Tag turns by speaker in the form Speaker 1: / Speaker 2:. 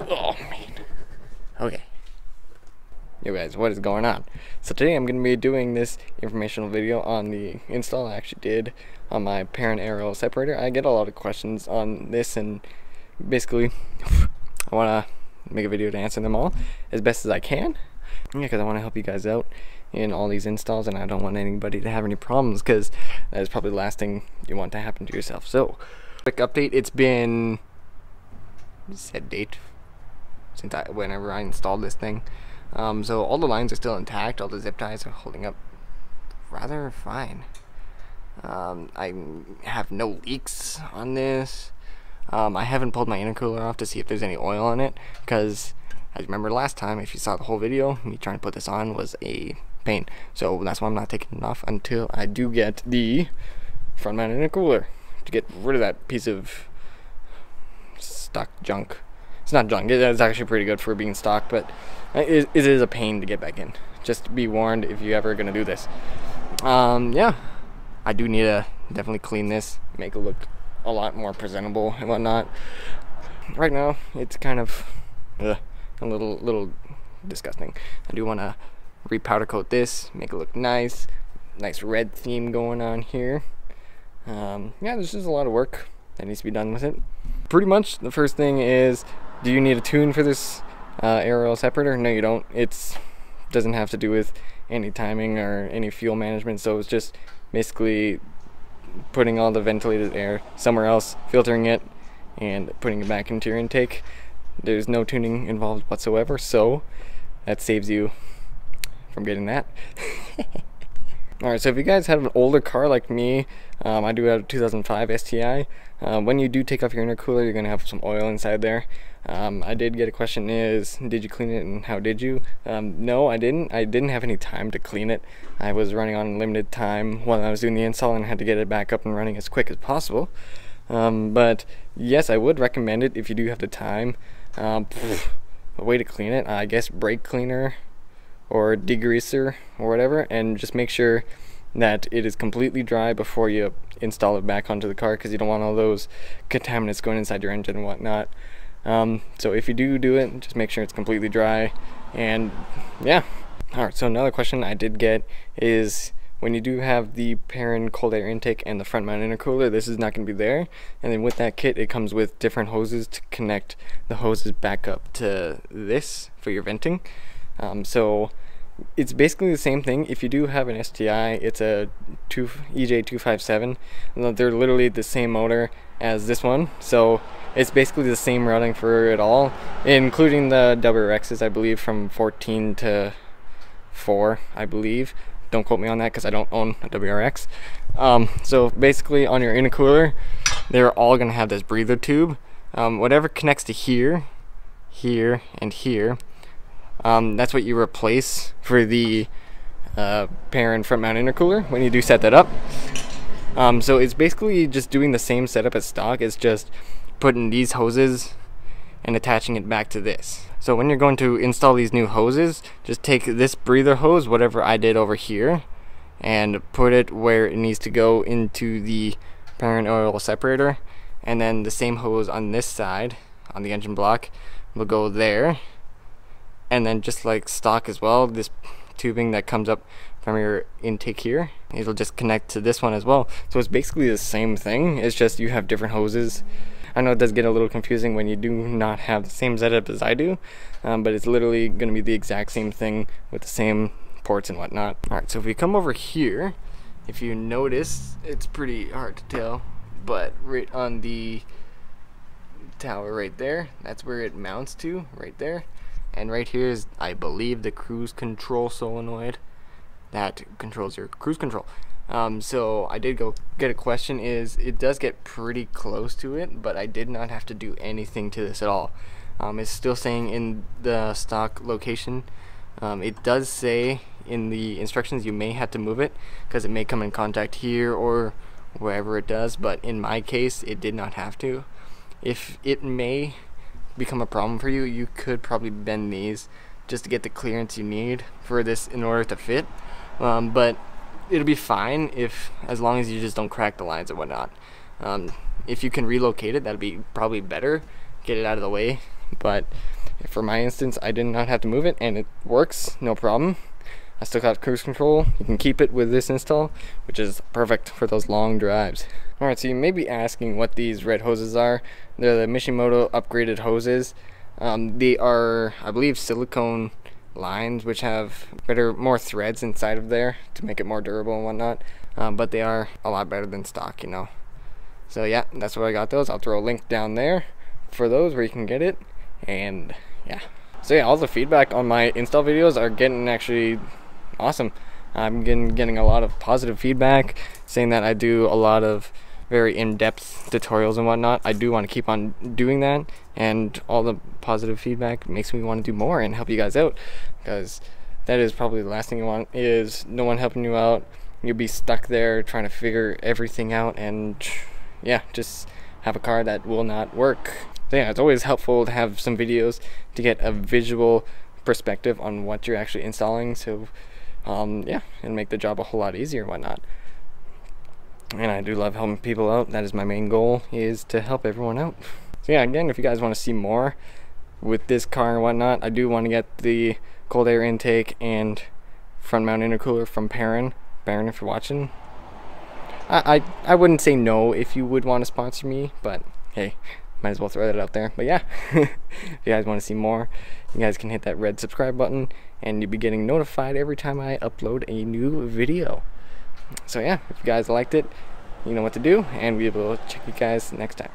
Speaker 1: Oh man. Okay. Yo guys, what is going on? So today I'm going to be doing this informational video on the install I actually did on my Perrin Air Oil Separator. I get a lot of questions on this, and basically I want to make a video to answer them all as best as I can. Yeah, because I want to help you guys out in all these installs, and I don't want anybody to have any problems, because that is probably the last thing you want to happen to yourself. So, quick update. It's been set date since whenever I installed this thing. So all the lines are still intact. All the zip ties are holding up rather fine. I have no leaks on this. I haven't pulled my intercooler off to see if there's any oil on it, because as you remember last time, if you saw the whole video, me trying to put this on was a pain. So that's why I'm not taking it off until I do get the front mount intercooler to get rid of that piece of stock junk. It's not junk, it's actually pretty good for being stock, but it is a pain to get back in. Just be warned if you're ever gonna do this. Yeah, I do need to definitely clean this, make it look a lot more presentable and whatnot. Right now, it's kind of a little disgusting. I do want to repowder coat this, make it look nice red theme going on here. Yeah, there's just a lot of work that needs to be done with it. Pretty much the first thing is, do you need a tune for this air oil separator? No, you don't. It doesn't have to do with any timing or any fuel management, so it's just basically putting all the ventilated air somewhere else, filtering it, and putting it back into your intake. There's no tuning involved whatsoever, so that saves you from getting that. Alright, so if you guys have an older car like me, I do have a 2005 STI. When you do take off your intercooler, you're going to have some oil inside there. I did get a question is, did you clean it and how did you? No, I didn't. I didn't have any time to clean it. I was running on limited time while I was doing the install and had to get it back up and running as quick as possible. But yes, I would recommend it if you do have the time. A way to clean it, I guess brake cleaner or degreaser or whatever, and just make sure that it is completely dry before you install it back onto the car, because you don't want all those contaminants going inside your engine and whatnot. So if you do it, just make sure it's completely dry. And yeah. Alright, so another question I did get is, when you do have the Perrin cold air intake and the front mount intercooler, this is not going to be there. And then with that kit, it comes with different hoses to connect the hoses back up to this for your venting. So it's basically the same thing. If you do have an STI, it's a EJ257. They're literally the same motor as this one, so it's basically the same routing for it all, including the WRXs, I believe, from 14 to 4, I believe. Don't quote me on that because I don't own a WRX. So basically on your intercooler, they're all going to have this breather tube. Whatever connects to here, here, and here, that's what you replace for the Perrin front mount intercooler when you do set that up. So it's basically just doing the same setup as stock. It's just putting these hoses and attaching it back to this. So when you're going to install these new hoses, just take this breather hose, whatever I did over here, and put it where it needs to go into the Perrin oil separator, and then the same hose on this side, on the engine block, will go there. And then just like stock as well, this tubing that comes up from your intake here, it'll just connect to this one as well. So it's basically the same thing, it's just you have different hoses. I know it does get a little confusing when you do not have the same setup as I do, but it's literally going to be the exact same thing with the same ports and whatnot. Alright, so if we come over here, if you notice, it's pretty hard to tell, but right on the tower right there, that's where it mounts to, right there. And right here is, I believe, the cruise control solenoid that controls your cruise control. So I did go get a question is, it does get pretty close to it, but I did not have to do anything to this at all. It's still saying in the stock location. It does say in the instructions you may have to move it because it may come in contact here or wherever it does, but in my case it did not have to. If it may become a problem for you, you could probably bend these just to get the clearance you need for this in order to fit, but it'll be fine if, as long as you just don't crack the lines and whatnot. if you can relocate it, that'd be probably better, get it out of the way. But for my instance, I did not have to move it, and it works, no problem. I still got cruise control. You can keep it with this install, which is perfect for those long drives. Alright, so you may be asking what these red hoses are. They're the Mishimoto upgraded hoses. They are, I believe, silicone lines, which have more threads inside of there to make it more durable and whatnot. But they are a lot better than stock, you know. So yeah, that's where I got those. I'll throw a link down there for those where you can get it. And yeah. So yeah, all the feedback on my install videos are getting actually awesome. I'm getting a lot of positive feedback saying that I do a lot of very in-depth tutorials and whatnot. I do want to keep on doing that, and all the positive feedback makes me want to do more and help you guys out, because that is probably the last thing you want, is no one helping you out. You'll be stuck there trying to figure everything out, and yeah, just have a car that will not work. So yeah, it's always helpful to have some videos to get a visual perspective on what you're actually installing, so yeah, and make the job a whole lot easier and whatnot. And I do love helping people out. That is my main goal, is to help everyone out. So yeah, again, if you guys want to see more with this car and whatnot, I do want to get the cold air intake and front mount intercooler from Perrin. Perrin, if you're watching, I wouldn't say no if you would want to sponsor me, but hey, might as well throw that out there. But yeah, if you guys want to see more, you guys can hit that red subscribe button, and you'll be getting notified every time I upload a new video. So yeah, if you guys liked it, you know what to do, and we will check you guys next time.